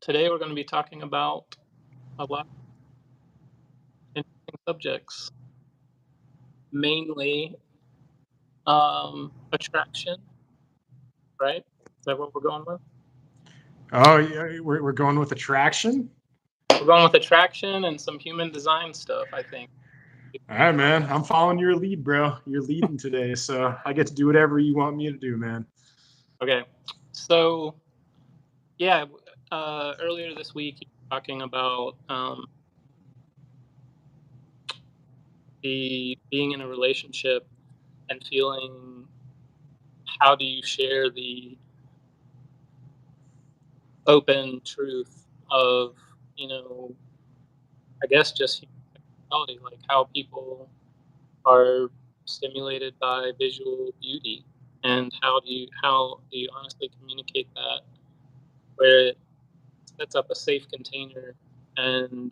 Today we're going to be talking about a lot of interesting subjects, mainly attraction, right? Is that what we're going with? Oh, yeah, we're going with attraction. We're going with attraction and some human design stuff, I think. All right, man. I'm following your lead, bro. You're leading today, so I get to do whatever you want me to do, man. Okay, so yeah, earlier this week you were talking about the being in a relationship and feeling how do you share the open truth of, you know, I guess just human sexuality, like how people are stimulated by visual beauty, and how do you honestly communicate that where it sets up a safe container and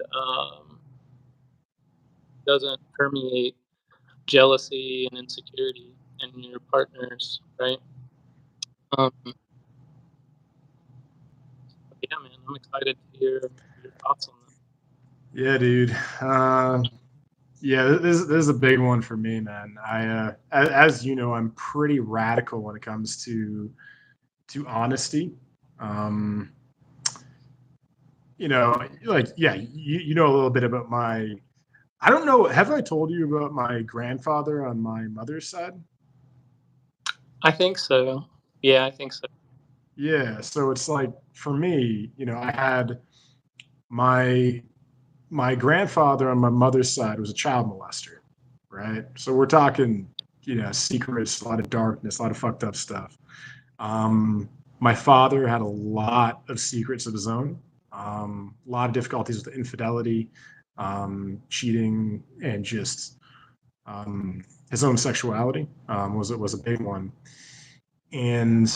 doesn't permeate jealousy and insecurity in your partners, right? Um, yeah, man, I'm excited to hear your thoughts on Yeah, dude. Yeah, this is a big one for me, man. As you know, I'm pretty radical when it comes to honesty. Um, yeah, you know a little bit about my. I don't know. Have I told you about my grandfather on my mother's side? that. I think so. Yeah, I think so. Yeah, so it's like for me, I had my my grandfather on my mother's side was a child molester, right? So we're talking, secrets, a lot of darkness, a lot of fucked up stuff. My father had a lot of secrets of his own, a lot of difficulties with infidelity, cheating, and just um, his own sexuality was a big one. And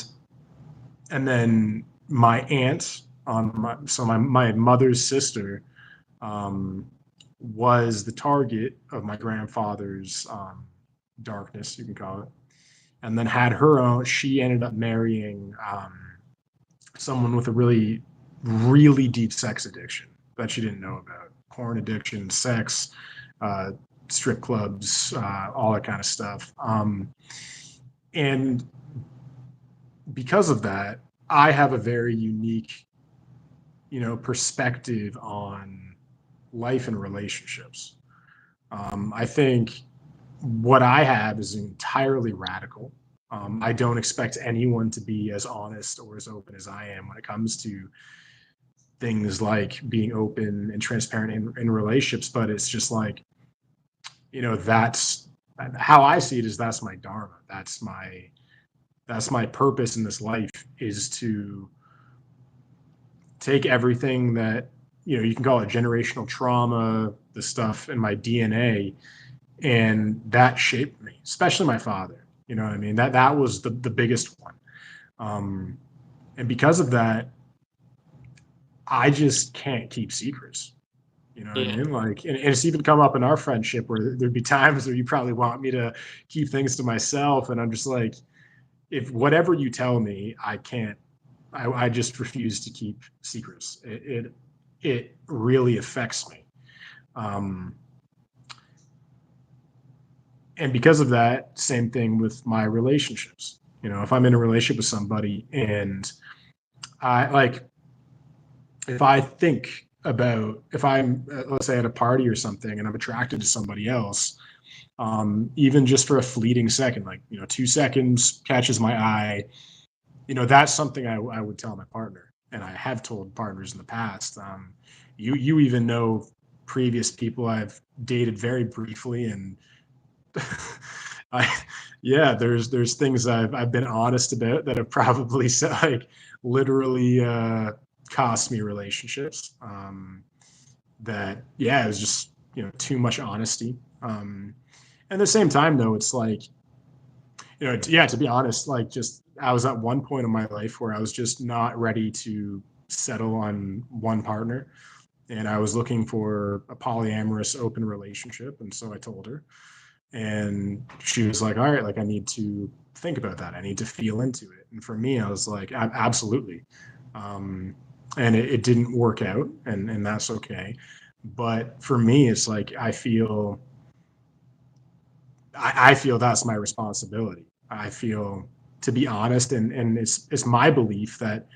then my aunt my mother's sister um, was the target of my grandfather's darkness, you can call it, and then had her own. She ended up marrying someone with a really, really deep sex addiction that she didn't know about: porn addiction, sex, uh, strip clubs, all that kind of stuff. And because of that, I have a very unique, perspective on life and relationships. I think what I have is entirely radical. I don't expect anyone to be as honest or as open as I am when it comes to things like being open and transparent in relationships. But it's just like, that's how I see it. Is that's my dharma. That's my purpose in this life, is to take everything that, you can call it generational trauma, the stuff in my DNA, and that shaped me, especially my father. You know what I mean? That was the biggest one. Um, and because of that, I just can't keep secrets. You know what I Yeah, mean? Like, and it's even come up in our friendship where there'd be times where you probably want me to keep things to myself, and I'm just like, if whatever you tell me, I can't. I just refuse to keep secrets. It really affects me. Um, and because of that, same thing with my relationships. If I'm in a relationship with somebody and I like, if I think about, if I'm, let's say, at a party or something and I'm attracted to somebody else, even just for a fleeting second, like, 2 seconds catches my eye, that's something I would tell my partner. And I have told partners in the past. You even know previous people I've dated very briefly, and I, yeah, there's things I've been honest about that have probably like literally cost me relationships. That, yeah, it was just, too much honesty. And at the same time, though, it's like, yeah, to be honest, like, just I was at one point in my life where I was just not ready to settle on one partner, and I was looking for a polyamorous open relationship, and so I told her, and she was like, all right, like, I need to think about that, I need to feel into it. And for me, I was like, absolutely. um, and it didn't work out, and that's okay. But for me, it's like I feel that's my responsibility. I feel, to be honest, and it's my belief that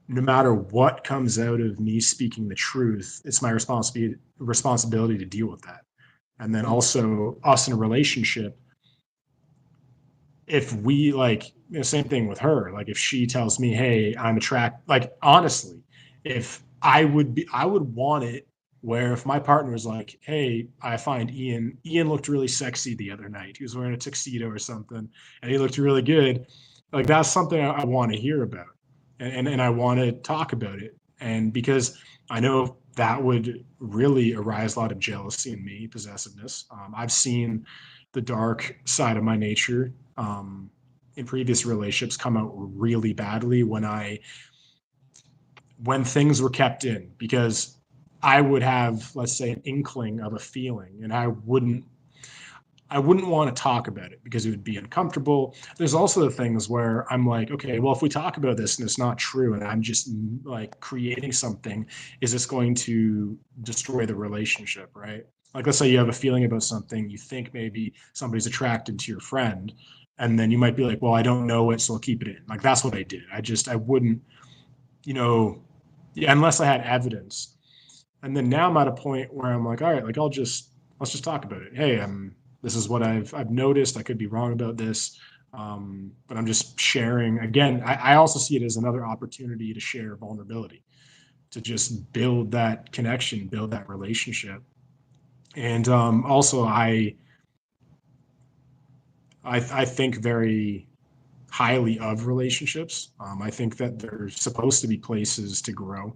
no matter what comes out of me speaking the truth, it's my responsibility to deal with that. And then Mm. also us in a relationship, if we like, same thing with her, like if she tells me, hey, I'm attracted, like honestly, if I would want it where if my partner was like, hey, I find Ian looked really sexy the other night, he was wearing a tuxedo or something and he looked really good, like that's something I want to hear about, and I want to talk about it, and because I know that would really arise a lot of jealousy in me, possessiveness. I've seen the dark side of my nature, in previous relationships come out really badly when things were kept in, because I would have, let's say, an inkling of a feeling, and I wouldn't want to talk about it because it would be uncomfortable. There's also the things where I'm like, okay, well, if we talk about this and it's not true and I'm just like creating something, is this going to destroy the relationship, right? Like, let's say you have a feeling about something, you think maybe somebody's attracted to your friend, and then you might be like, well, I don't know it, so I'll keep it in. Like, that's what I did. I wouldn't, you know, yeah, unless I had evidence. And then now I'm at a point where I'm like, all right, like let's just talk about it. Hey, this is what I've noticed. I could be wrong about this, but I'm just sharing. Again, I also see it as another opportunity to share vulnerability, to just build that connection, build that relationship. And also, I think very highly of relationships. I think that they're supposed to be places to grow.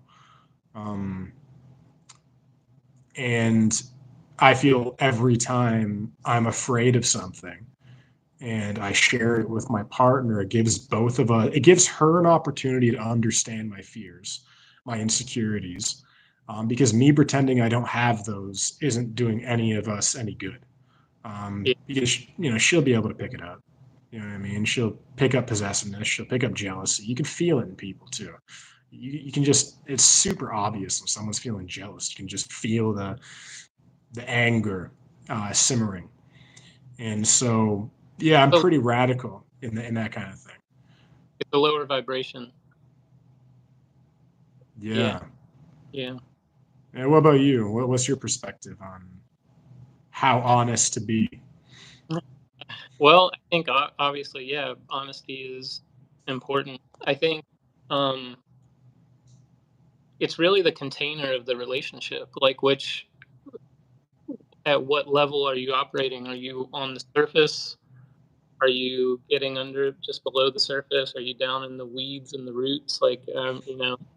Um, and I feel every time I'm afraid of something and I share it with my partner, it gives both of us, it gives her an opportunity to understand my fears, my insecurities. Because me pretending I don't have those isn't doing any of us any good. Yeah. Because, she'll be able to pick it up. You know what I mean? She'll pick up possessiveness. She'll pick up jealousy. You can feel it in people too. You can just, it's super obvious when someone's feeling jealous. You can just feel the anger simmering. And so, yeah, I'm So pretty radical in that kind of thing. it's a lower vibration. Yeah. Yeah. Yeah. And what about you? What's your perspective on how honest to be? Well, I think obviously, yeah, honesty is important. I think um, it's really the container of the relationship. Like, at what level are you operating? Are you on the surface? Are you getting under just below the surface? Are you down in the weeds and the roots? Like,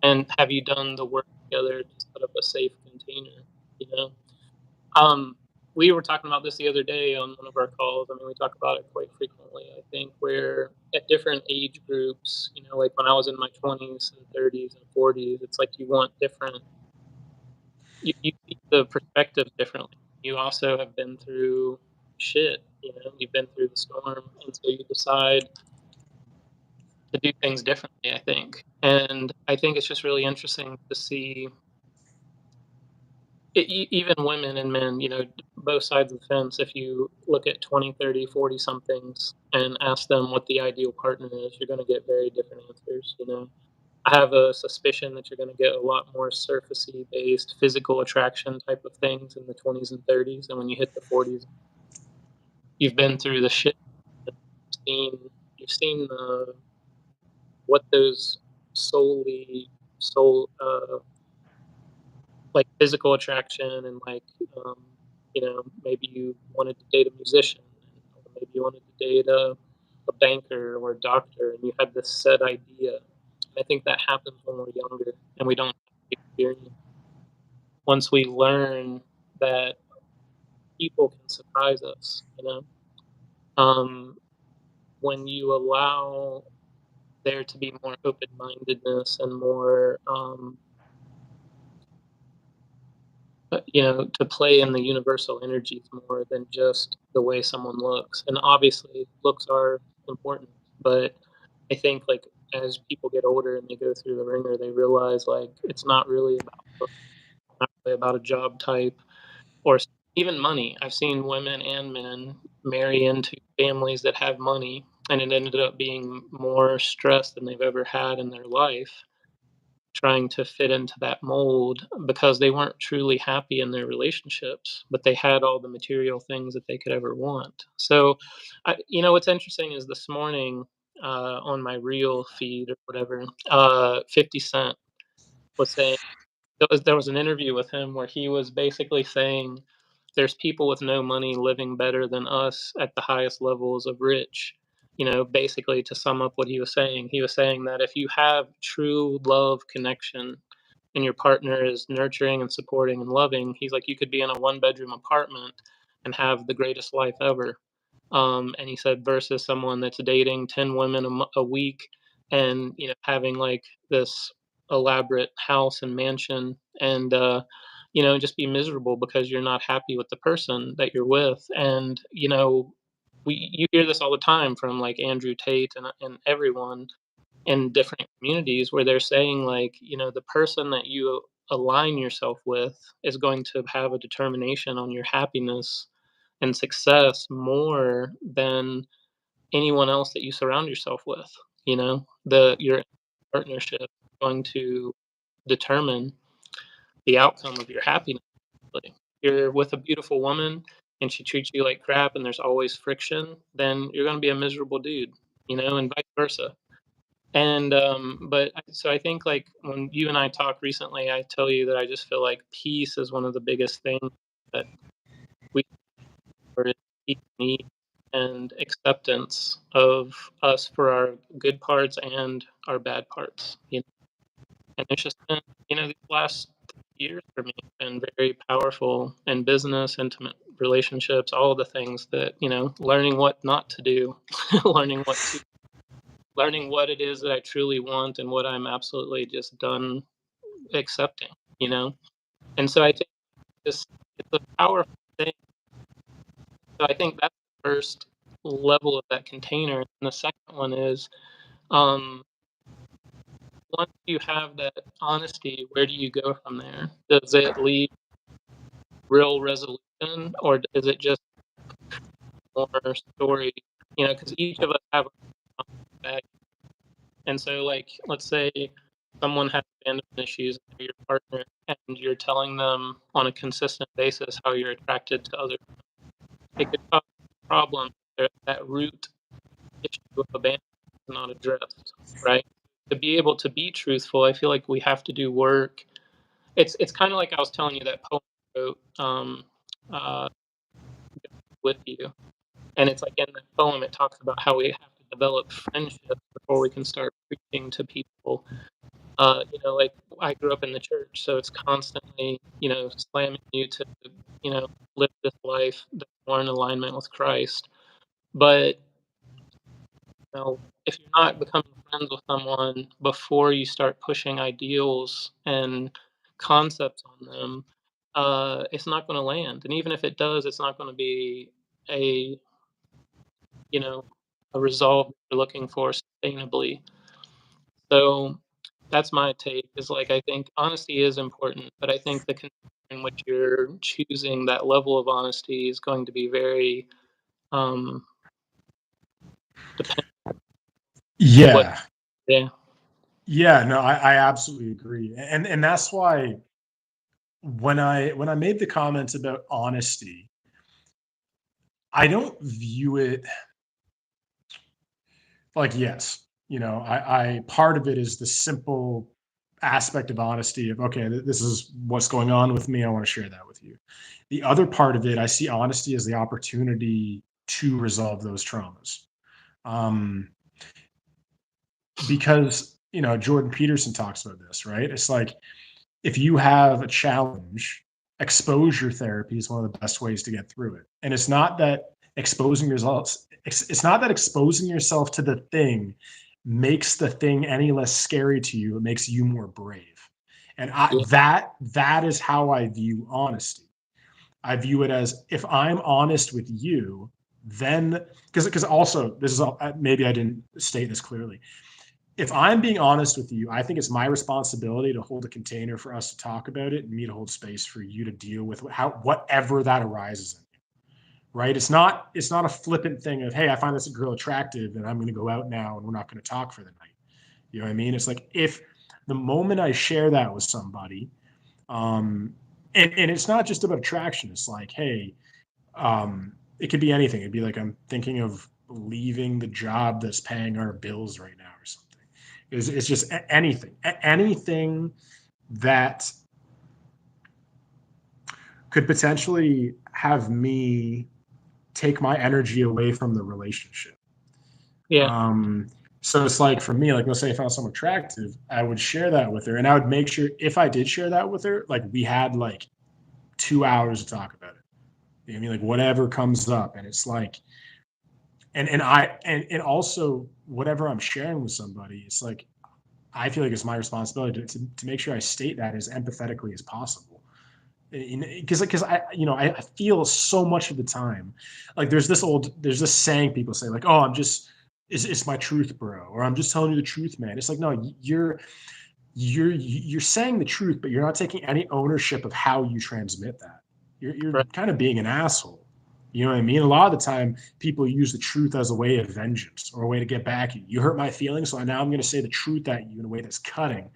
and have you done the work together to set up a safe container? You know, Um, we were talking about this the other day on one of our calls. I mean, we talk about it quite frequently. I think where at different age groups, like when I was in my 20s and 30s and 40s, it's like you want different, you see the perspective differently. You also have been through shit, you've been through the storm. And so you decide to do things differently, I think. And I think it's just really interesting to see even women and men, both sides of the fence, if you look at 20, 30, 40 somethings and ask them what the ideal partner is, you're going to get very different answers. I have a suspicion that you're going to get a lot more surfacey based physical attraction type of things in the 20s and 30s. And when you hit the 40s, you've been through the shit. You've seen what those solely soul like physical attraction and like maybe you wanted to date a musician, or maybe you wanted to date a banker or a doctor, and you had this set idea. And I think that happens when we're younger and we don't have the experience. Once we learn that people can surprise us, when you allow there to be more open mindedness and more to play in the universal energies more than just the way someone looks. And obviously, looks are important, but I think like as people get older and they go through the ringer, they realize like it's not really about not really about a job type or even money. I've seen women and men marry into families that have money, and it ended up being more stress than they've ever had in their life, trying to fit into that mold because they weren't truly happy in their relationships, but they had all the material things that they could ever want. So, what's interesting is this morning on my reel feed or whatever, 50 Cent was saying there was an interview with him where he was basically saying there's people with no money living better than us at the highest levels of rich. Basically to sum up what he was saying that if you have true love connection and your partner is nurturing and supporting and loving, he's like, you could be in a one-bedroom apartment and have the greatest life ever. And he said, versus someone that's dating 10 women a week and, having like this elaborate house and mansion and, just be miserable because you're not happy with the person that you're with. And, you hear this all the time from like Andrew Tate and everyone in different communities where they're saying like, the person that you align yourself with is going to have a determination on your happiness and success more than anyone else that you surround yourself with. Your partnership is going to determine the outcome of your happiness. Like, you're with a beautiful woman and she treats you like crap and there's always friction, then you're going to be a miserable dude, and vice versa. And, so I think, like, when you and I talked recently, I tell you that I just feel like peace is one of the biggest things that we are need and acceptance of us for our good parts and our bad parts. And it's just been, these last years for me have been very powerful in business, intimate relationships, all the things that, learning what not to do, learning what to learning what it is that I truly want and what I'm absolutely just done accepting, you know? And so I think it's a powerful thing. So I think that's the first level of that container. And the second one is, um, once you have that honesty, where do you go from there? Does it lead real resolution or is it just more story? Because each of us have a bag. And so, like, let's say someone has abandonment issues, your partner, and you're telling them on a consistent basis how you're attracted to others. It could cause a problem if that root issue of abandonment is not addressed, right? To be able to be truthful, I feel like we have to do work. It's kind of like I was telling you that poem I wrote uh, with you, and it's like in that poem it talks about how we have to develop friendships before we can start preaching to people. Like I grew up in the church, so it's constantly, slamming you to, live this life that's more in alignment with Christ. But, if you're not becoming friends with someone before you start pushing ideals and concepts on them, it's not going to land. And even if it does, it's not going to be a, you know, a resolve you're looking for sustainably. So that's my take is like I think honesty is important, but I think the condition in which you're choosing that level of honesty is going to be very um dependent on what. Yeah. Yeah. Yeah, no, I absolutely agree. And that's why when I made the comments about honesty, I don't view it like, yes, I part of it is the simple aspect of honesty of, okay, this is what's going on with me. I want to share that with you. The other part of it, I see honesty as the opportunity to resolve those traumas. Um, because, Jordan Peterson talks about this, right? It's like, if you have a challenge, exposure therapy is one of the best ways to get through it. And it's not that exposing yourself to the thing makes the thing any less scary to you. It makes you more brave. And Yeah. that is how I view honesty. I view it as, if I'm honest with you, then, because also this is maybe I didn't state this clearly. if I'm being honest with you, I think it's my responsibility to hold a container for us to talk about it and me to hold space for you to deal with whatever that arises in you. Right? It's not a flippant thing of, hey, I find this girl attractive and I'm going to go out now and we're not going to talk for the night. You know what I mean? It's like if the moment I share that with somebody, um, and it's not just about attraction. It's like, hey, it could be anything. It'd be like I'm thinking of leaving the job that's paying our bills right now or something. It's just anything that could potentially have me take my energy away from the relationship. Yeah. Um, so it's like for me, like let's say I found someone attractive, I would share that with her, and I would make sure if I did share that with her, like we had like 2 hours to talk about it. You know what I mean? Like whatever comes up, and it's like, and also whatever I'm sharing with somebody, it's like I feel like it's my responsibility to make sure I state that as empathetically as possible. Because I feel so much of the time like there's this saying people say like, oh, it's my truth, bro, or I'm just telling you the truth, man. It's like, no, you're saying the truth, but you're not taking any ownership of how you transmit that. You're Right. kind of being an asshole. You know what I mean? A lot of the time, people use the truth as a way of vengeance or a way to get back at you. You hurt my feelings, so now I'm going to say the truth at you in a way that's cutting.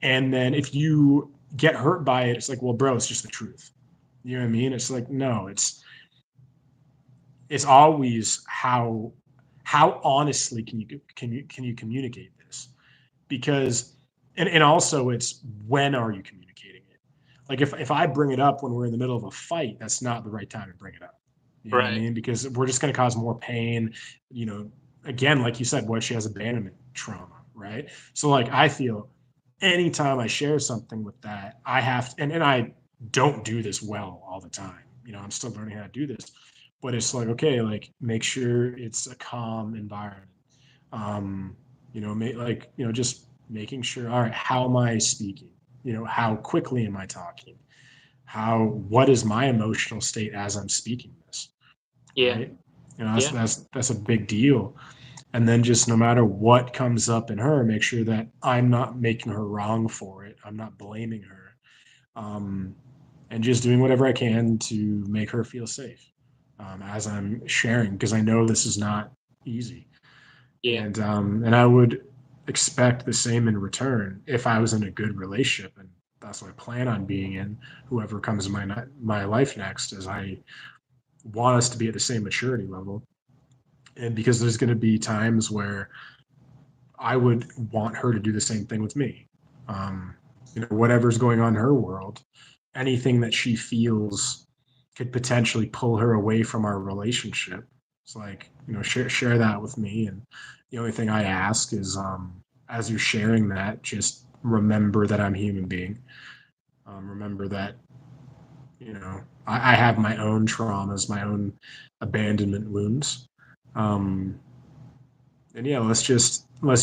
And then if you get hurt by it, it's like, well, bro, it's just the truth. You know what I mean? It's like, no, it's always how honestly can you communicate this? Because and also it's when are you communicating it? Like if I bring it up when we're in the middle of a fight, that's not the right time to bring it up. You know what I Right. mean? Because we're just going to cause more pain. You know, again, like you said, what she has abandonment trauma, right? So like I feel anytime I share something with that, I have to, and I don't do this well all the time. You know, I'm still learning how to do this, but it's like, okay, like make sure it's a calm environment. Um, just making sure, all right, how am I speaking? You know, how quickly am I talking? What is my emotional state as I'm speaking this? Yeah. Right? You know, Yeah. that's a big deal. And then just no matter what comes up in her, make sure that I'm not making her wrong for it. I'm not blaming her. Um, and just doing whatever I can to make her feel safe as I'm sharing, because I know this is not easy. Yeah. And I would expect the same in return if I was in a good relationship, and that's what I plan on being in. Whoever comes in my life next, is I want us to be at the same maturity level, and because there's going to be times where I would want her to do the same thing with me. Um, whatever's going on in her world, anything that she feels could potentially pull her away from our relationship. It's like, share that with me. And the only thing I ask is, as you're sharing that, just remember that I'm a human being. Remember that, I have my own traumas, my own abandonment wounds. Um, and yeah, let's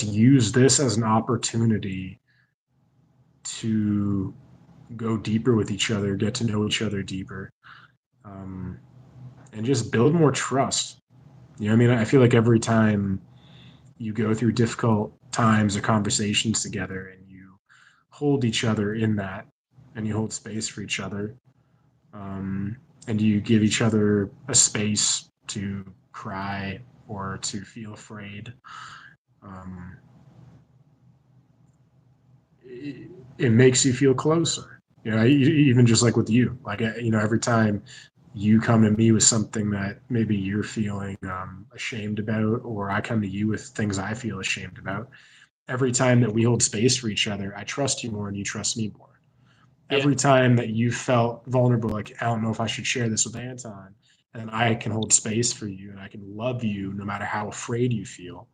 use this as an opportunity to go deeper with each other, get to know each other deeper, um, and just build more trust. You know what I mean? I feel like every time you go through difficult times or conversations together and you hold each other in that, and you hold space for each other, um, and you give each other a space to cry or to feel afraid, um, it makes you feel closer. Even just like with you, like every time you come to me with something that maybe you're feeling ashamed about, or I come to you with things I feel ashamed about. Every time that we hold space for each other, I trust you more and you trust me more. Yeah. Every time that you felt vulnerable, like I don't know if I should share this with Anton, and I can hold space for you and I can love you no matter how afraid you feel,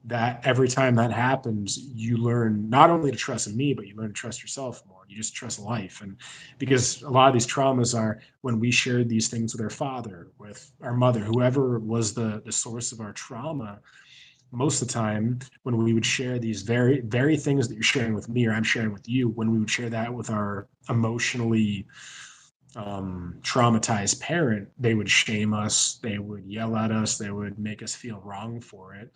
that every time that happens, you learn not only to trust me, but you learn to trust yourself more. You just trust life. And because a lot of these traumas are when we shared these things with our father, with our mother, whoever was the source of our trauma, most of the time when we would share these very things that you're sharing with me or I'm sharing with you, when we would share that with our emotionally traumatized parent, they would shame us, they would yell at us, they would make us feel wrong for it.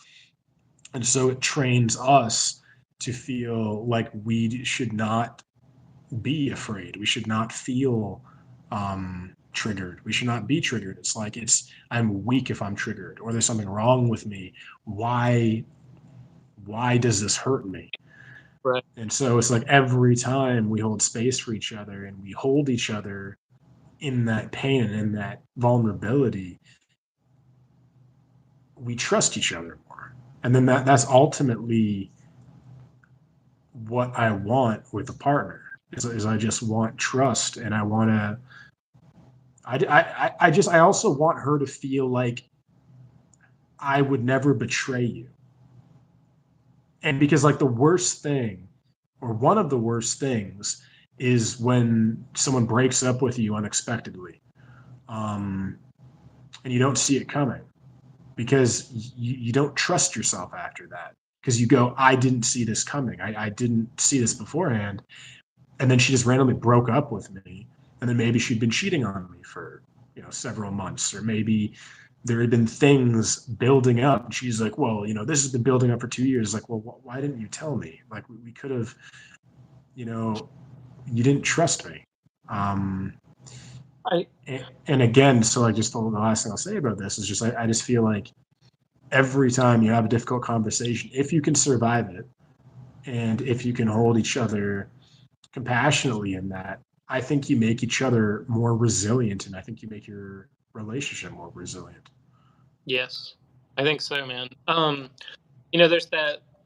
And so it trains us to feel like we should not be afraid. We should not feel triggered. We should not be triggered. It's like I'm weak if I'm triggered, or there's something wrong with me. Why does this hurt me? Right. And so it's like every time we hold space for each other and we hold each other in that pain and in that vulnerability, we trust each other more. And then that's ultimately what I want with a partner is I just want trust, and I want to I also want her to feel like I would never betray you. And because like the worst thing, or one of the worst things, is when someone breaks up with you unexpectedly, um, and you don't see it coming, because you don't trust yourself after that, because you go, I didn't see this coming. I didn't see this beforehand. And then she just randomly broke up with me, and then maybe she'd been cheating on me for several months, or maybe there had been things building up, and she's like, well, this has been building up for 2 years. Like, well, why didn't you tell me? Like, we could have, you know you didn't trust me. um I and again, so like, just the last thing I'll say about this is just, I just feel like every time you have a difficult conversation, if you can survive it, and if you can hold each other compassionately in that, I think you make each other more resilient, and I think you make your relationship more resilient. Yes, I think so, man. There's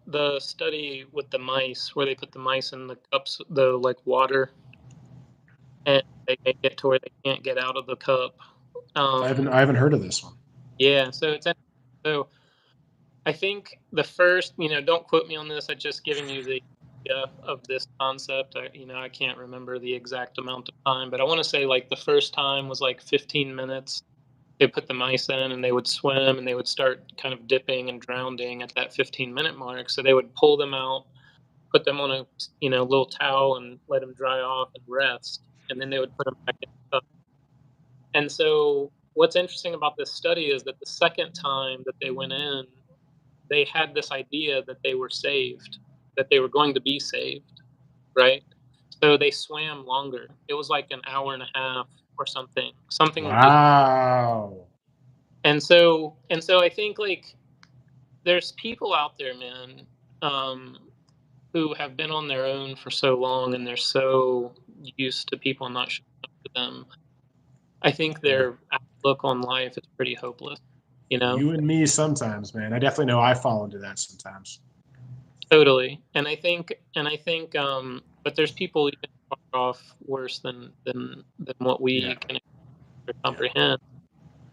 the study with the mice where they put the mice in the cups, the like water, and they make it to where they can't get out of the cup. I haven't heard of this one. Yeah, so I think the first, don't quote me on this. I'm just giving you the idea of this concept. I can't remember the exact amount of time, but I want to say like the first time was like 15 minutes. They put the mice in and they would swim and they would start kind of dipping and drowning at that 15-minute mark. So they would pull them out, put them on a little towel and let them dry off and rest, and then they would put them back in the cup. And so what's interesting about this study is that the second time that they went in, they had this idea that they were saved, that they were going to be saved, right? So they swam longer. It was like an hour and a half or something ridiculous. Wow. And so I think like there's people out there, man, um, who have been on their own for so long and they're so used to people not showing up for them. I think Yeah. their outlook on life is pretty hopeless, you know? You and me sometimes, man. I definitely know I fall into that sometimes. Totally. And I think but there's people even far off worse than what Yeah. we can Yeah. comprehend.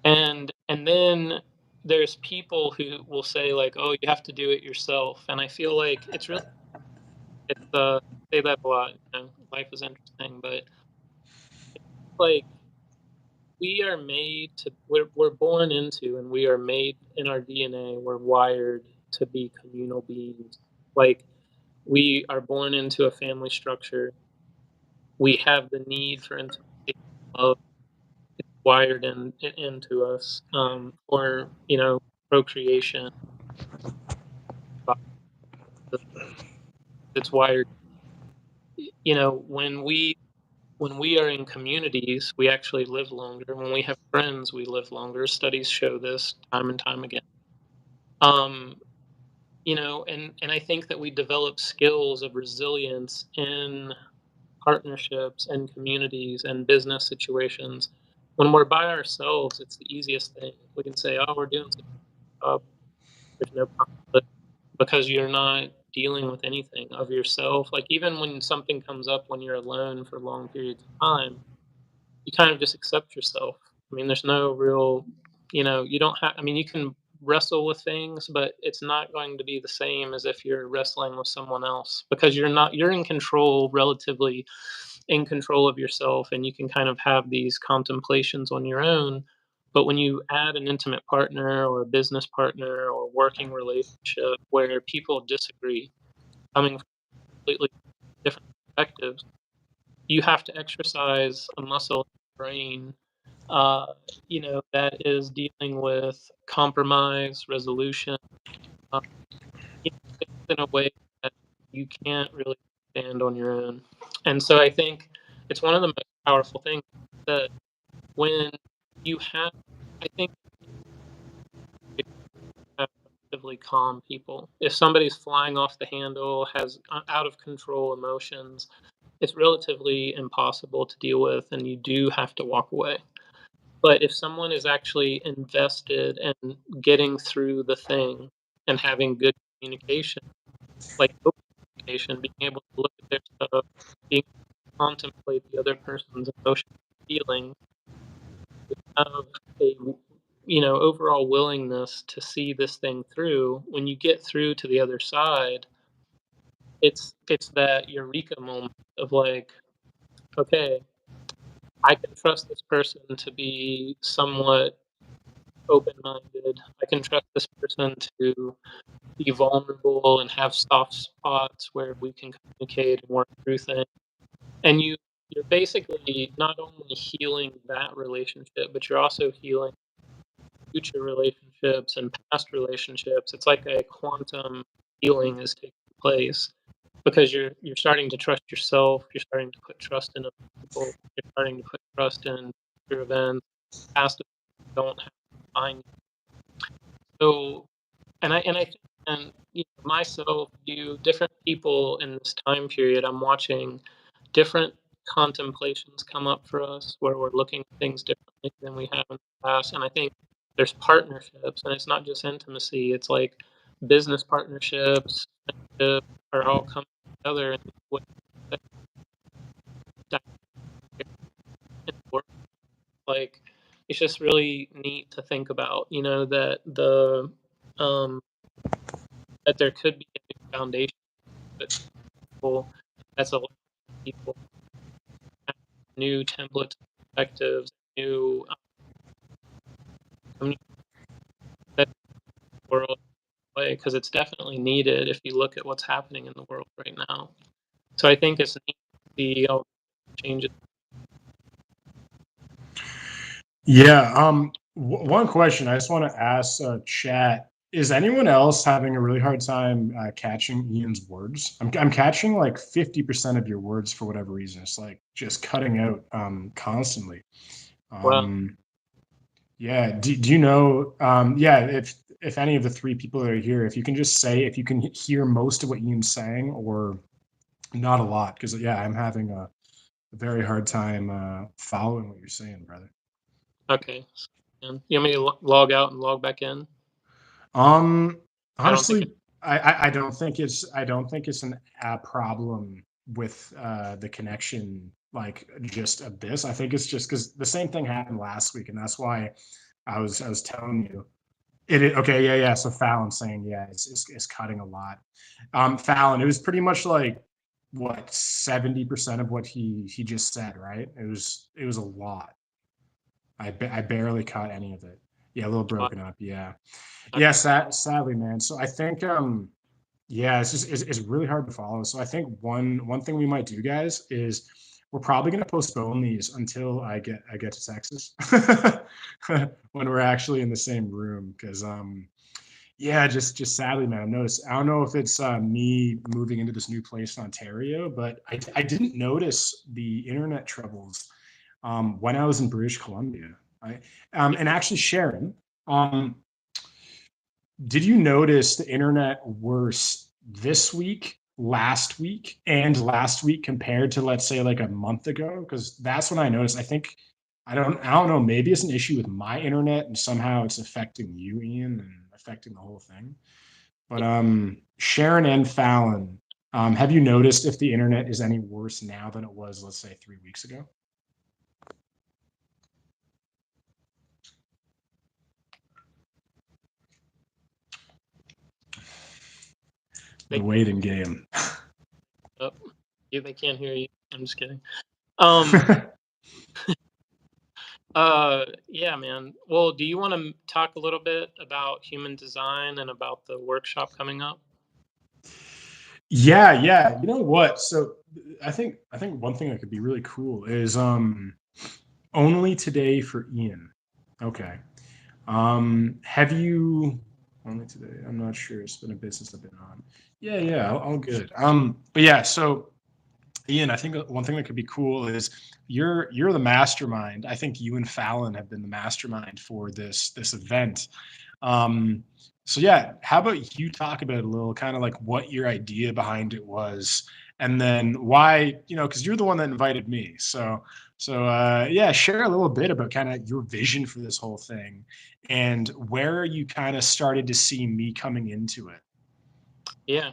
And then there's people who will say like, "Oh, you have to do it yourself." And I feel like it's say that a lot, life is interesting, but like we're born into, and we are made in our DNA, we're wired to be communal beings. Like we are born into a family structure. We have the need for intimacy, love wired into us, for procreation. It's wired. When we are in communities, we actually live longer. When we have friends, we live longer. Studies show this time and time again. Um, and I think that we develop skills of resilience in partnerships and communities and business situations. When we're by ourselves, it's the easiest thing. We can say, "Oh, we're doing such a job." There's no conflict because you're not dealing with anything of yourself. Like even when something comes up when you're alone for long periods of time, you kind of just accept yourself. I mean, there's no real, you don't have. I mean, you can wrestle with things, but it's not going to be the same as if you're wrestling with someone else because you're in control, relatively in control of yourself, and you can kind of have these contemplations on your own. But when you add an intimate partner or a business partner or working relationship where people disagree, coming from completely different perspectives, you have to exercise a muscle in your brain, uh, that is dealing with compromise, resolution, uh, in a way that you can't really stand on your own. And so I think it's one of the most powerful things that when you have, I think, have relatively calm people. If somebody's flying off the handle, has out of control emotions, it's relatively impossible to deal with, and you do have to walk away. But if someone is actually invested in getting through the thing and having good communication, like open communication, being able to look at their stuff, being able to contemplate the other person's emotion, feeling, have a overall willingness to see this thing through. When you get through to the other side, it's that eureka moment of like, okay, I can trust this person to be somewhat open-minded. I can trust this person to be vulnerable and have soft spots where we can communicate and work through things. And you're basically not only healing that relationship, but you're also healing future relationships and past relationships. It's like a quantum healing is taking place because you're starting to trust yourself. You're starting to put trust in other people. You're starting to put trust in future events, past events don't have to define you. So, and I think, and myself, you, different people in this time period, I'm watching different contemplations come up for us where we're looking at things differently than we have in the past. And I think there's partnerships, and it's not just intimacy. It's like business partnerships, friendships are all coming together in ways that in the world. Like it's just really neat to think about, that um, that there could be a new foundation that people that's a lot of people have new templates, perspectives, new communication that the world way because it's definitely needed if you look at what's happening in the world right now. So I think it's neat to see all the changes. Yeah. One question I just want to ask chat: is anyone else having a really hard time catching Ian's words? I'm catching like 50% of your words for whatever reason. It's like just cutting out constantly. Well, Um, yeah. Do you know? Yeah. If any of the three people that are here, if you can just say if you can hear most of what Ian's saying or not a lot, because yeah, I'm having a very hard time following what you're saying, brother. okay. You want me to log out and log back in? Um, I don't think honestly, I don't think it's an a problem with the connection like just abyss. I think it's just because the same thing happened last week, and that's why I was telling you okay, yeah, yeah. So Fallon saying yeah, it's cutting a lot. Fallon, it was pretty much like what 70% of what he just said, right? It was a lot. I barely caught any of it. Yeah, a little broken up. Yeah. okay. Yeah, sadly, man. So I think, yeah, it's really hard to follow. So I think one thing we might do, guys, is we're probably gonna postpone these until I get to Texas when we're actually in the same room. Because yeah, just sadly, man. I don't know if it's me moving into this new place in Ontario, but I didn't notice the internet troubles when I was in British Columbia. I and actually, Sharon. Um, did you notice the internet worse this week, last week compared to let's say like a month ago? Because that's when I noticed. I don't know. Maybe it's an issue with my internet and somehow it's affecting you, Ian, and affecting the whole thing. But Sharon and Fallon, have you noticed if the internet is any worse now than it was, let's say, 3 weeks ago? The They, waiting game. oh, yeah, they can't hear you. I'm just kidding. Um, yeah, man. Well, do you want to talk a little bit about human design and about the workshop coming up? Yeah, yeah. You know what? So I think one thing that could be really cool is only today for Ian. Okay. Have you only today? I'm not sure. It's been a bit since I've been on. Yeah, yeah, all good. But yeah, so Ian, I think one thing that could be cool is you're the mastermind. I think you and Fallon have been the mastermind for this event. Um, so yeah, how about you talk about a little kind of like what your idea behind it was, and then why, because you're the one that invited me. So yeah, share a little bit about kind of your vision for this whole thing and where you kind of started to see me coming into it. Yeah,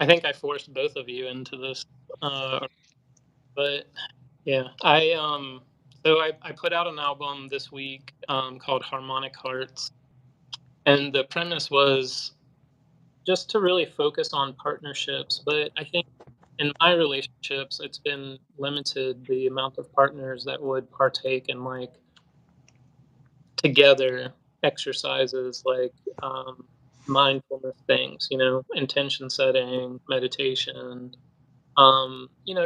I think I forced both of you into this, but yeah, I put out an album this week called Harmonic Hearts, and the premise was just to really focus on partnerships. But I think in my relationships, it's been limited the amount of partners that would partake in like together exercises like mindfulness things, intention setting, meditation,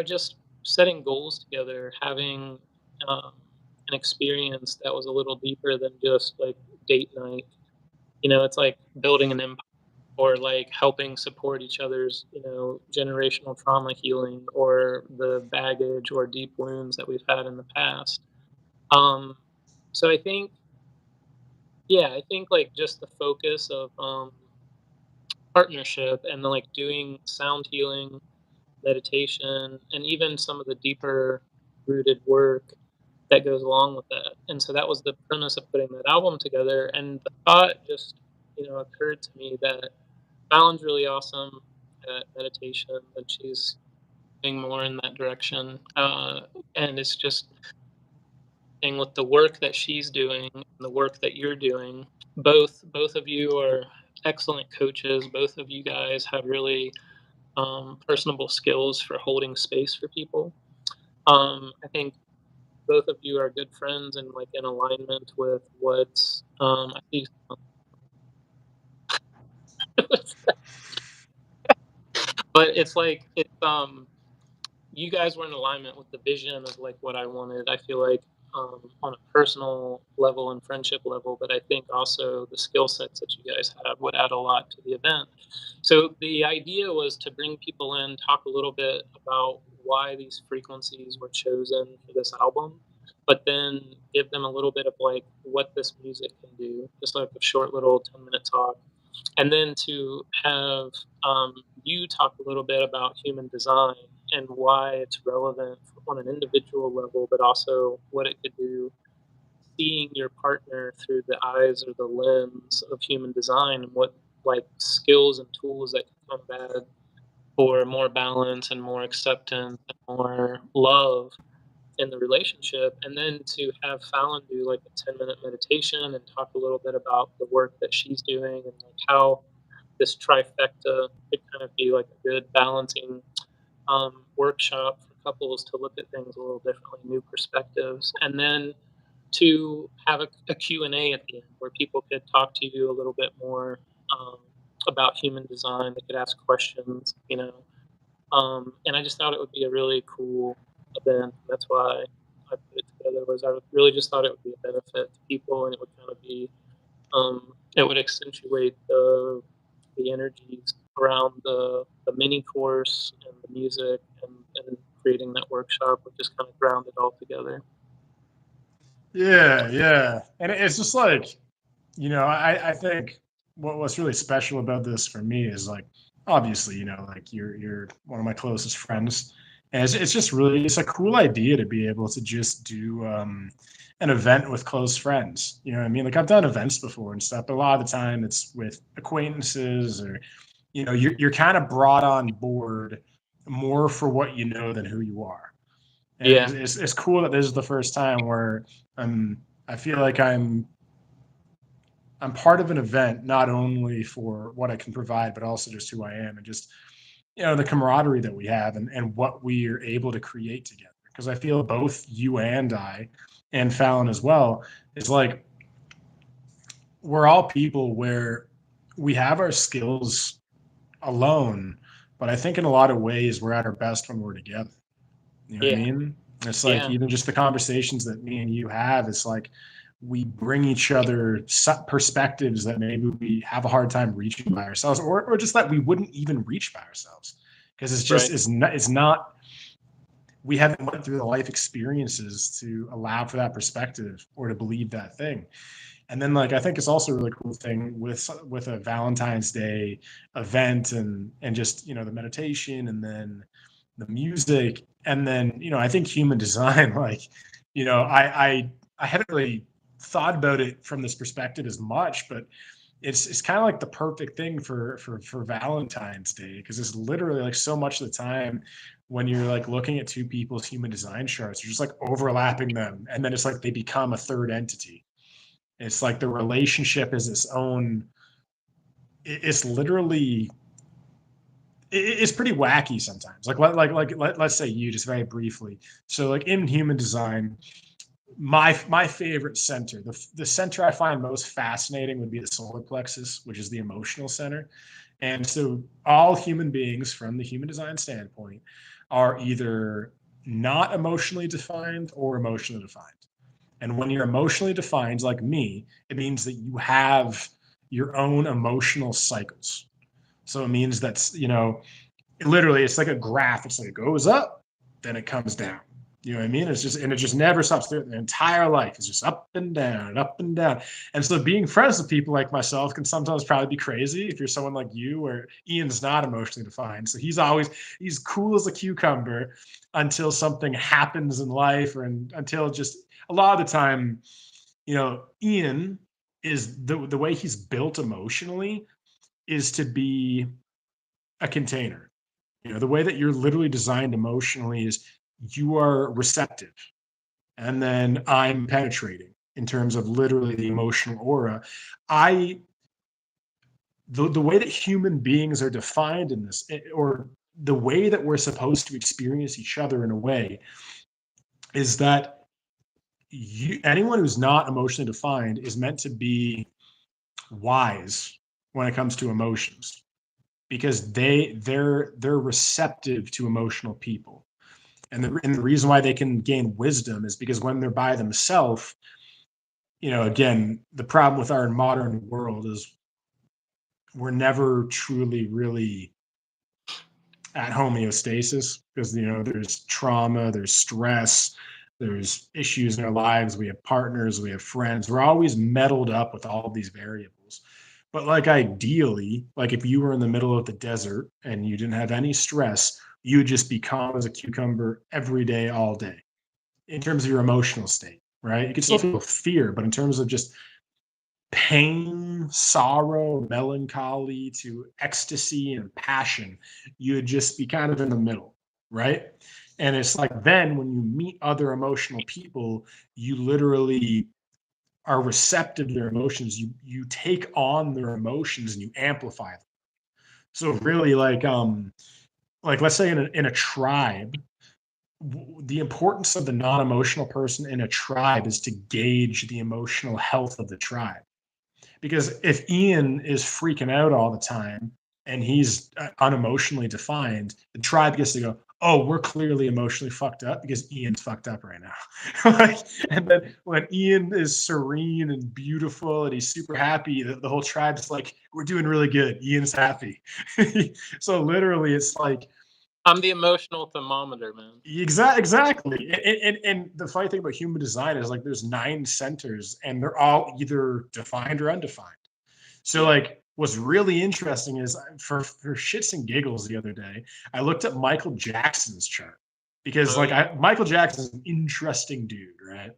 just setting goals together, having um, an experience that was a little deeper than just like date night. It's like building an empire or like helping support each other's, generational trauma healing or the baggage or deep wounds that we've had in the past. Um, so I think like just the focus of partnership and then like doing sound healing, meditation, and even some of the deeper rooted work that goes along with that. And so that was the premise of putting that album together. And the thought just, occurred to me that Fallon's really awesome at meditation, and she's doing more in that direction. And it's just thing with the work that she's doing and the work that you're doing. Both of you are excellent coaches. Both of you guys have really personable skills for holding space for people. I think both of you are good friends and like in alignment with what I see. But it's like you guys were in alignment with the vision of like what I wanted. I feel like on a personal level and friendship level, but I think also the skill sets that you guys have would add a lot to the event. So the idea was to bring people in, talk a little bit about why these frequencies were chosen for this album, but then give them a little bit of like what this music can do, just like a short little 10-minute talk, and then to have you talk a little bit about human design and why it's relevant on an individual level, but also what it could do, seeing your partner through the eyes or the lens of human design, and what like skills and tools that can come bad for more balance and more acceptance and more love in the relationship. And then to have Fallon do like a 10-minute meditation and talk a little bit about the work that she's doing and like how this trifecta could kind of be like a good balancing workshop for couples to look at things a little differently, new perspectives, and then to have a Q&A at the end where people could talk to you a little bit more um, about human design. They could ask questions, and I just thought it would be a really cool event. That's why I put it together. Was I really just thought it would be a benefit to people, and it would kind of be it would accentuate the energies around the mini course and the music and creating that workshop would just kind of ground it all together. Yeah, yeah. And it's just like, I think what's really special about this for me is like, obviously, like you're one of my closest friends. And it's just really, it's a cool idea to be able to just do an event with close friends. You know what I mean? Like I've done events before and stuff, but a lot of the time it's with acquaintances or, you're kind of brought on board more for what you know than who you are. And Yeah, it's cool that this is the first time where I feel like I'm part of an event, not only for what I can provide, but also just who I am and just, the camaraderie that we have and what we are able to create together. Because I feel both you and I, and Fallon as well, is like we're all people where we have our skills alone, but I think in a lot of ways we're at our best when we're together. You know what I yeah, mean? It's like yeah, even just the conversations that me and you have, it's like we bring each other perspectives that maybe we have a hard time reaching by ourselves, or just that we wouldn't even reach by ourselves, because it's just Right. it's not we haven't went through the life experiences to allow for that perspective or to believe that thing. And then, like, I think it's also a really cool thing with a Valentine's Day event, and just, the meditation, and then the music, and then, I think human design, like, I haven't really thought about it from this perspective as much, but it's kind of like the perfect thing for Valentine's Day, because it's literally like so much of the time when you're like looking at two people's human design charts, you're just like overlapping them, and then it's like they become a third entity. It's like the relationship is its own. It's literally. It's pretty wacky sometimes. Let's say you just very briefly. So like in human design, my favorite center, the center I find most fascinating would be the solar plexus, which is the emotional center. And so all human beings, from the human design standpoint, are either not emotionally defined or emotionally defined. And when you're emotionally defined, like me, it means that you have your own emotional cycles. So it means that's, literally it's like a graph. It's like it goes up, then it comes down. You know what I mean? It just never stops. The entire life is just up and down, up and down. And so being friends with people like myself can sometimes probably be crazy if you're someone like you, where Ian's not emotionally defined. So he's cool as a cucumber until something happens in life, until just a lot of the time, Ian is the way he's built emotionally is to be a container. The way that you're literally designed emotionally is you are receptive, and then I'm penetrating in terms of literally the emotional aura. I the way that human beings are defined in this, or the way that we're supposed to experience each other in a way, is that anyone who's not emotionally defined is meant to be wise when it comes to emotions, because they're receptive to emotional people. And the reason why they can gain wisdom is because when they're by themselves, again, the problem with our modern world is we're never truly really at homeostasis, because there's trauma, there's stress, there's issues in our lives, we have partners, we have friends, we're always meddled up with all of these variables. But like ideally, like if you were in the middle of the desert and you didn't have any stress, you would just be calm as a cucumber every day, all day, in terms of your emotional state, right? You can still feel fear, but in terms of just pain, sorrow, melancholy to ecstasy and passion, you would just be kind of in the middle, right? And it's like then when you meet other emotional people, you literally are receptive to their emotions. You take on their emotions and you amplify them. So really, like let's say in a tribe, the importance of the non-emotional person in a tribe is to gauge the emotional health of the tribe. Because if Ian is freaking out all the time and he's unemotionally defined, the tribe gets to go, oh, we're clearly emotionally fucked up because Ian's fucked up right now. Like, and then when Ian is serene and beautiful and he's super happy, the whole tribe's like, we're doing really good. Ian's happy. So literally, it's like, I'm the emotional thermometer, man. exactly. And the funny thing about human design is like there's 9 centers and they're all either defined or undefined. So Yeah. like what's really interesting is for shits and giggles the other day, I looked at Michael Jackson's chart, because Oh yeah. Michael Jackson's an interesting dude, right?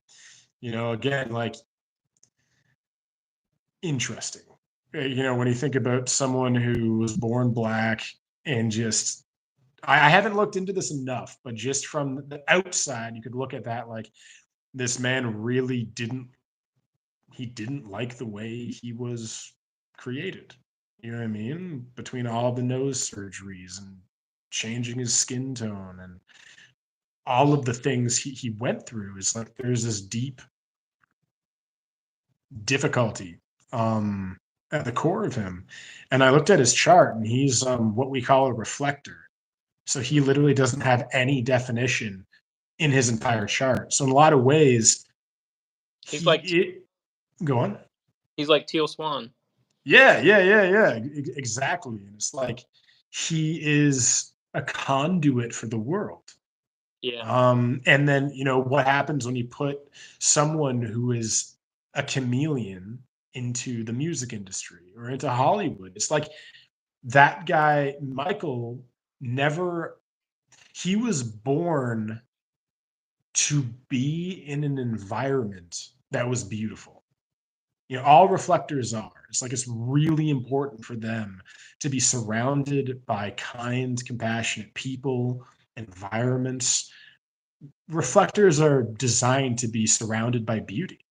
Again, like interesting. When you think about someone who was born black and just I haven't looked into this enough, but just from the outside, you could look at that like this man really didn't like the way he was created. You know what I mean? Between all the nose surgeries and changing his skin tone and all of the things he went through, is like there's this deep difficulty at the core of him. And I looked at his chart, and he's what we call a reflector. So he literally doesn't have any definition in his entire chart. So in a lot of ways, He's like he Go on. He's like Teal Swan. Yeah, yeah, yeah, yeah. Exactly. And it's like he is a conduit for the world. Yeah, And then, what happens when you put someone who is a chameleon into the music industry or into Hollywood? It's like that guy, Michael, never, he was born to be in an environment that was beautiful. All reflectors are. It's like it's really important for them to be surrounded by kind, compassionate people, environments. Reflectors are designed to be surrounded by beauty.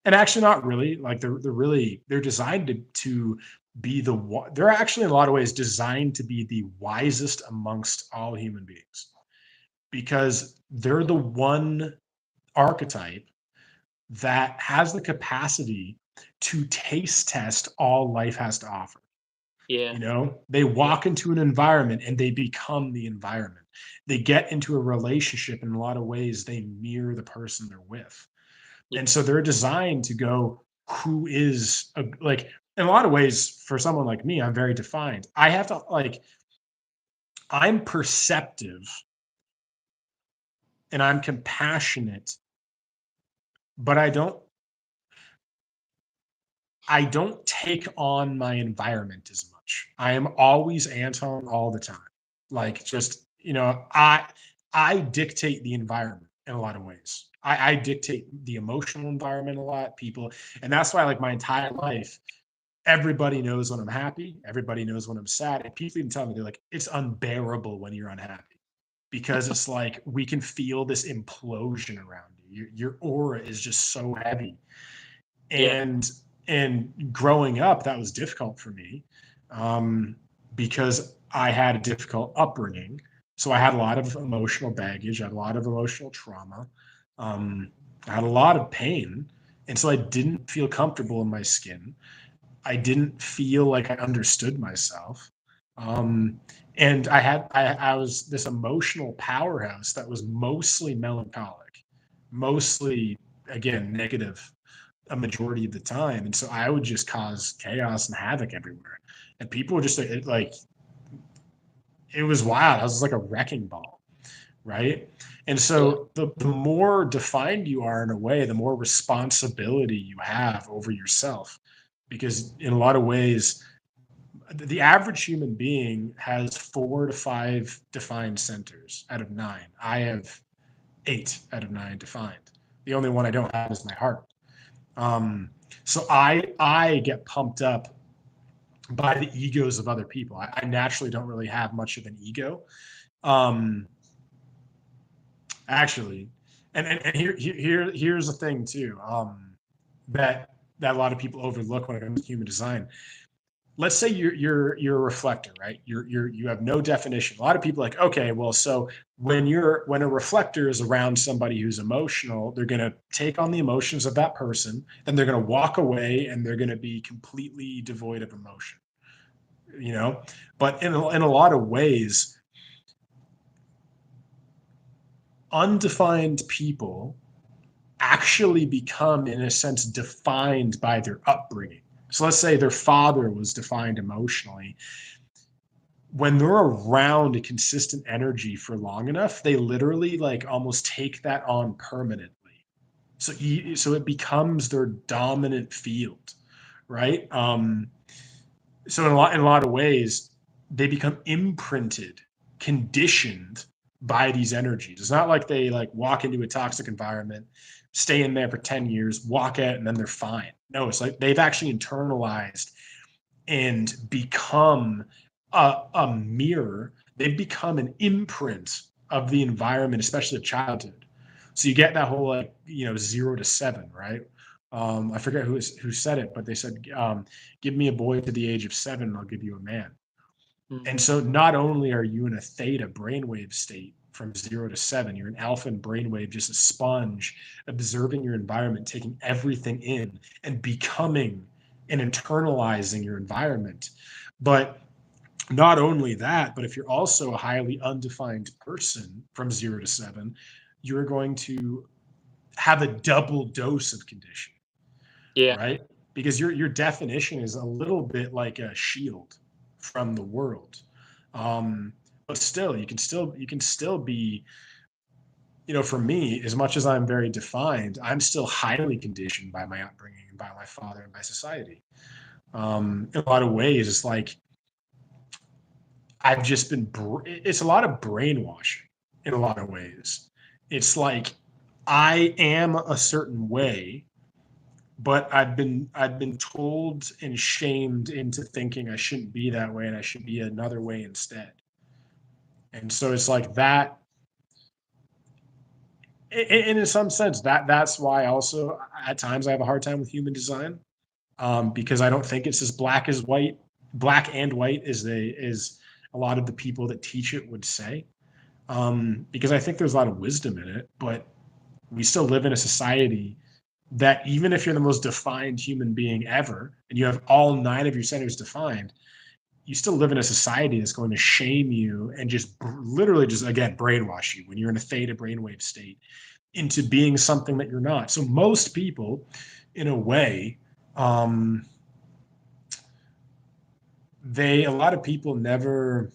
And actually, not really. Like they're designed to be they're actually in a lot of ways designed to be the wisest amongst all human beings because they're the one archetype that has the capacity to taste test all life has to offer. yeah, They yeah, walk into an environment and they become the environment. They get into a relationship in a lot of ways, they mirror the person they're with. yeah, And so they're designed to go, who is like, in a lot of ways, for someone like me, I'm very defined. I have to, like, I'm perceptive and I'm compassionate, but I don't take on my environment as much. I am always Anton all the time. Like just, I dictate the environment in a lot of ways. I dictate the emotional environment a lot, people, and that's why like my entire life, everybody knows when I'm happy, everybody knows when I'm sad. And people even tell me they're like, it's unbearable when you're unhappy. Because it's like we can feel this implosion around you. Your aura is just so heavy yeah, and growing up that was difficult for me um, because I had a difficult upbringing, so I had a lot of emotional baggage, I had a lot of emotional trauma, um, I had a lot of pain, and so I didn't feel comfortable in my skin. I didn't feel like I understood myself. um, and I was this emotional powerhouse that was mostly melancholic, mostly, again, negative a majority of the time. And so I would just cause chaos and havoc everywhere. And people were just like, it was wild. I was like a wrecking ball. Right. And yeah, so the more defined you are in a way, the more responsibility you have over yourself. Because in a lot of ways, the average human being has 4 to 5 defined centers out of 9. I have 8 out of 9 defined. The only one I don't have is my heart. Um, so I get pumped up by the egos of other people. I naturally don't really have much of an ego. Um, actually, and here's the thing too. That a lot of people overlook when it comes to human design. Let's say you're a reflector, right? You have no definition. A lot of people are like, okay, well, so when a reflector is around somebody who's emotional, they're going to take on the emotions of that person, and they're going to walk away, and they're going to be completely devoid of emotion, you know. But in a lot of ways, undefined people actually become, in a sense, defined by their upbringing. So let's say their father was defined emotionally. When they're around a consistent energy for long enough, they literally like almost take that on permanently. So it becomes their dominant field, right? So in a lot of ways, they become imprinted, conditioned by these energies. It's not like they like walk into a toxic environment, stay in there for 10 years, walk out, and then they're fine. No, it's like they've actually internalized and become a mirror. They've become an imprint of the environment, especially of childhood. So you get that whole like 0 to 7, right? I forget who said it, but they said, "Give me a boy to the age of 7, and I'll give you a man." And mhm, so not only are you in a theta brainwave state from 0 to 7, you're an alpha brainwave, just a sponge, observing your environment, taking everything in, and becoming and internalizing your environment. But not only that, but if you're also a highly undefined person from 0 to 7, you're going to have a double dose of condition. Yeah. right? Because your definition is a little bit like a shield from the world. But still, you can still be, for me, as much as I'm very defined, I'm still highly conditioned by my upbringing and by my father and by society. In a lot of ways, it's like I've just been, it's a lot of brainwashing in a lot of ways. It's like I am a certain way, but I've been told and shamed into thinking I shouldn't be that way and I should be another way instead. And so it's like that. And in some sense, that's why also at times I have a hard time with human design, because I don't think it's as black and white as a lot of the people that teach it would say. Because I think there's a lot of wisdom in it, but we still live in a society that even if you're the most defined human being ever and you have all 9 of your centers defined, you still live in a society that's going to shame you and just literally just again brainwash you when you're in a theta brainwave state into being something that you're not. So most people, in a way, um, a lot of people never.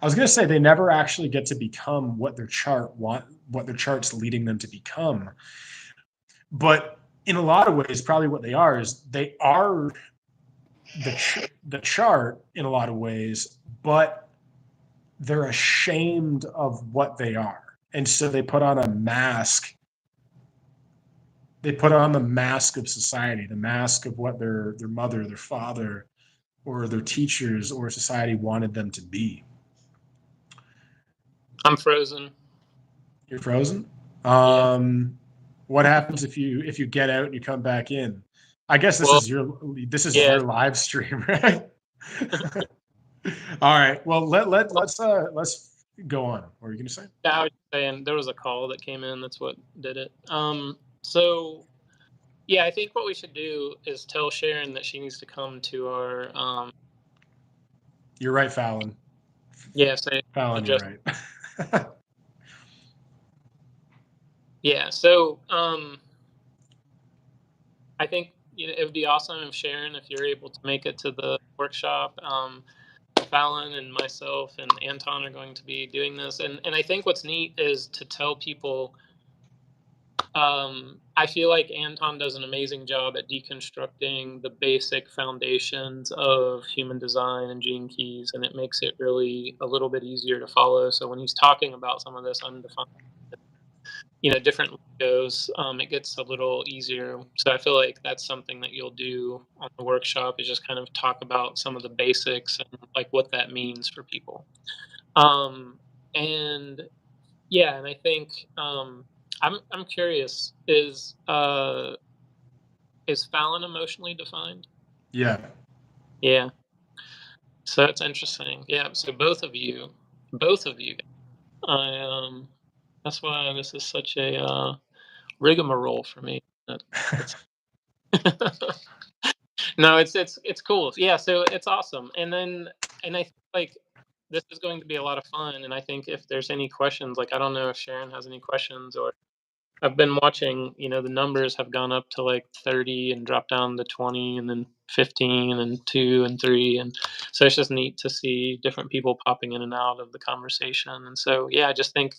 I was going to say they never actually get to become what their chart's leading them to become. But in a lot of ways, probably what they are is they are the chart in a lot of ways, but they're ashamed of what they are, and so they put on a mask. They put on the mask of society, the mask of what their mother, their father, or their teachers or society wanted them to be. I'm frozen. You're frozen. Yeah. What happens if you get out and you come back in? I guess this Well, is yeah. your live stream, right? All right. Well, let's go on. What were you gonna say? I was saying there was a call that came in. That's what did it. So yeah, I think what we should do is tell Sharon that she needs to come to our You're right, Fallon. yeah, say Fallon, you're adjust. right. Yeah. So I think it would be awesome if Sharon, if you're able to make it to the workshop. Fallon and myself and Anton are going to be doing this, and I think what's neat is to tell people. I feel like Anton does an amazing job at deconstructing the basic foundations of human design and gene keys, and it makes it really a little bit easier to follow. So when he's talking about some of this undefined, different logos, it gets a little easier. So I feel like that's something that you'll do on the workshop is just kind of talk about some of the basics and like what that means for people. Um, and yeah, and I think I'm curious, is Fallon emotionally defined? Yeah. Yeah. So that's interesting. Yeah, so both of you I that's why this is such a rigmarole for me. It's no, it's cool. Yeah, so it's awesome. And I think like this is going to be a lot of fun, and I think if there's any questions, like I don't know if Sharon has any questions or I've been watching, the numbers have gone up to like 30 and dropped down to 20 and then 15 and 2 and 3. And so it's just neat to see different people popping in and out of the conversation. And so, yeah, I just think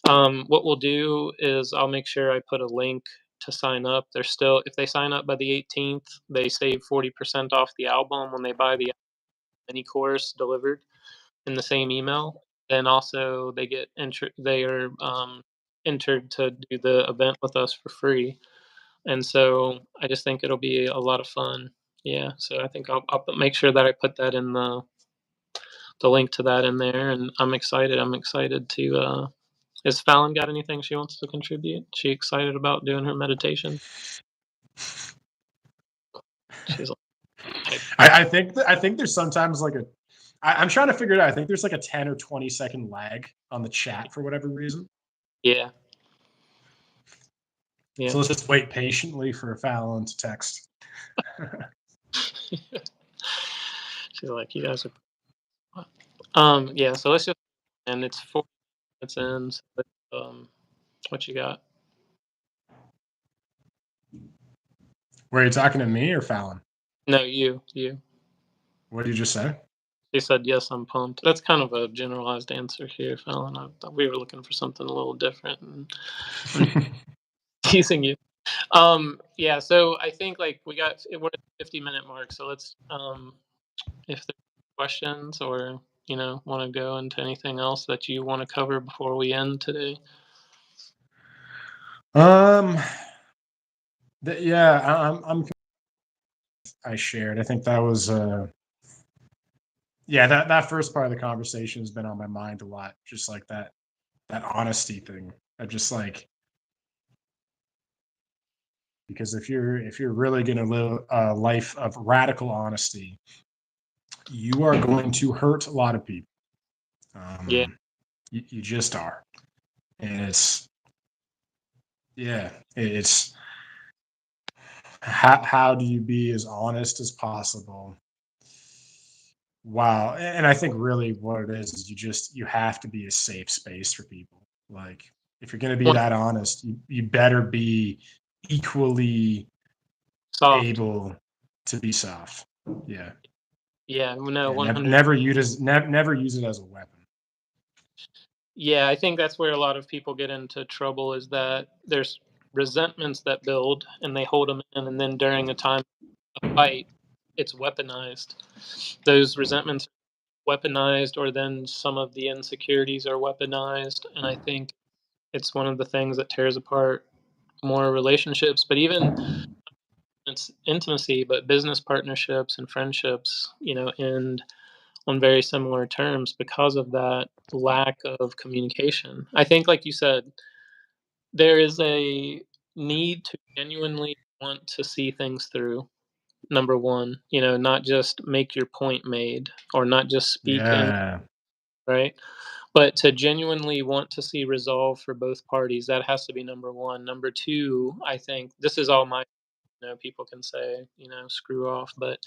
what we'll do is I'll make sure I put a link to sign up. They're still, if they sign up by the 18th, they save 40% off the album when they buy the mini course delivered in the same email. Then also they are entered to do the event with us for free. And so I just think it'll be a lot of fun. Yeah. So I think I'll make sure that I put that in the link to that in there. And I'm excited. I'm excited to. Has Fallon got anything she wants to contribute? She excited about doing her meditation? She's like, I think there's sometimes like I'm trying to figure it out. I think there's like a 10 or 20-second lag on the chat for whatever reason. yeah, yeah. So let's just wait patiently for Fallon to text. She's like, you guys are. Yeah. So let's just and it's 4 minutes in. So what you got? Were you talking to me or Fallon? No, you. What did you just say? He said, "Yes, I'm pumped." That's kind of a generalized answer here, Fallon. I thought we were looking for something a little different, and I'm teasing you. Yeah, so I think, like, we're at the 50-minute mark, so let's, if there's questions or, wanna go into anything else that you wanna cover before we end today? Um, yeah, I shared. I think that was yeah, that first part of the conversation has been on my mind a lot. Just like that honesty thing. I just like because if you're really going to live a life of radical honesty, you are going to hurt a lot of people. Yeah, You just are, and it's yeah, it's how do you be as honest as possible. Wow, and I think really what it is you have to be a safe space for people. Like if you're going to be well, that honest, you better be equally soft. able to be soft. Yeah. Yeah, no, Yeah, never 100. never use it as a weapon. Yeah, I think that's where a lot of people get into trouble, is that there's resentments that build, and they hold them in, and then during a time of fight, it's weaponized. Those resentments are weaponized, or then some of the insecurities are weaponized, and I think it's one of the things that tears apart more relationships, but even it's intimacy, but business partnerships and friendships, end on very similar terms because of that lack of communication. I think, like you said, there is a need to genuinely want to see things through. Number one, not just make your point made, or not just speak in, Yeah. right? But to genuinely want to see resolve for both parties, that has to be number one. Number two, I think this is all my, people can say, screw off. But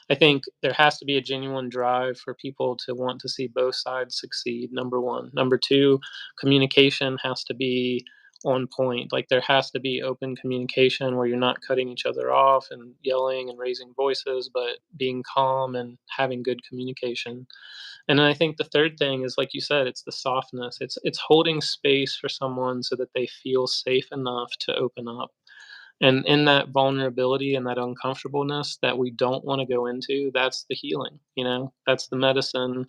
I think there has to be a genuine drive for people to want to see both sides succeed. Number one. Number two, communication has to be on point. Like, there has to be open communication where you're not cutting each other off and yelling and raising voices, but being calm and having good communication. And then I think the third thing is, like you said, it's the softness. It's holding space for someone so that they feel safe enough to open up. And in that vulnerability and that uncomfortableness that we don't want to go into, that's the healing, That's the medicine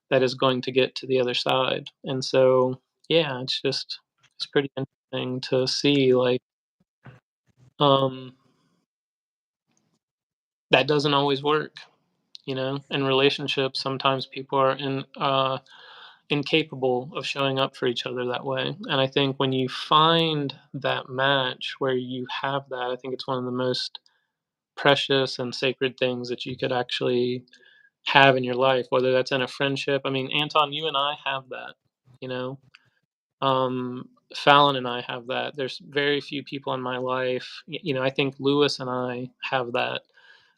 that is going to get to the other side. And so, yeah, it's pretty interesting to see, like, um that doesn't always work, In relationships, sometimes people are incapable of showing up for each other that way. And I think when you find that match where you have that, I think it's one of the most precious and sacred things that you could actually have in your life, whether that's in a friendship. I mean, Anton, you and I have that, you know. Fallon and I have that. There's very few people in my life, I think Lewis and I have that.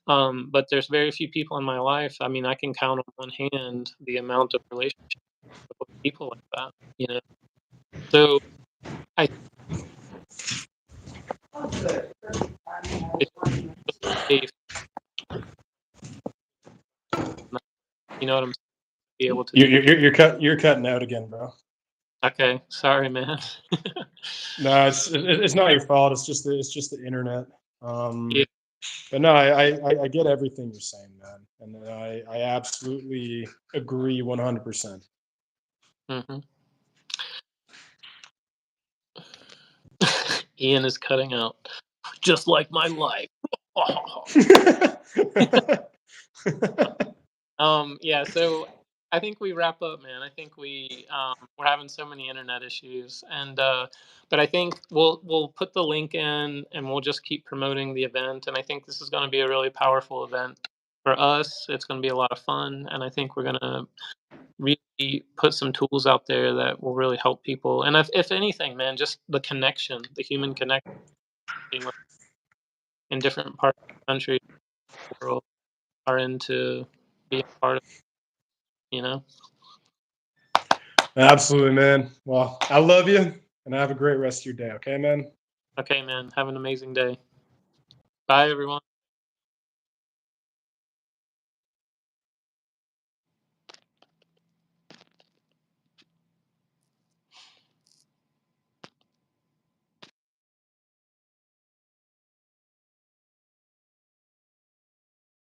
But there's very few people in my life. I mean, I can count on one hand the amount of relationships with people like that. So I it's safe, what I'm saying, to be able to do. You're cutting out again, bro. Okay, sorry, man. No, it's not your fault. It's just the internet. Yeah. But no, I get everything you're saying, man, and I absolutely agree 100%. Mhm. Ian is cutting out, just like my life. Yeah, so I think we wrap up, man. I think we're having so many internet issues, and but I think we'll put the link in, and we'll just keep promoting the event. And I think this is going to be a really powerful event for us. It's going to be a lot of fun, and I think we're going to really put some tools out there that will really help people. And if anything, man, just the connection, the human connection in different parts of the country, world, are into being part of, you know. Absolutely, man. Well, I love you, and have a great rest of your day. Okay, man. Okay, man. Have an amazing day. Bye, everyone.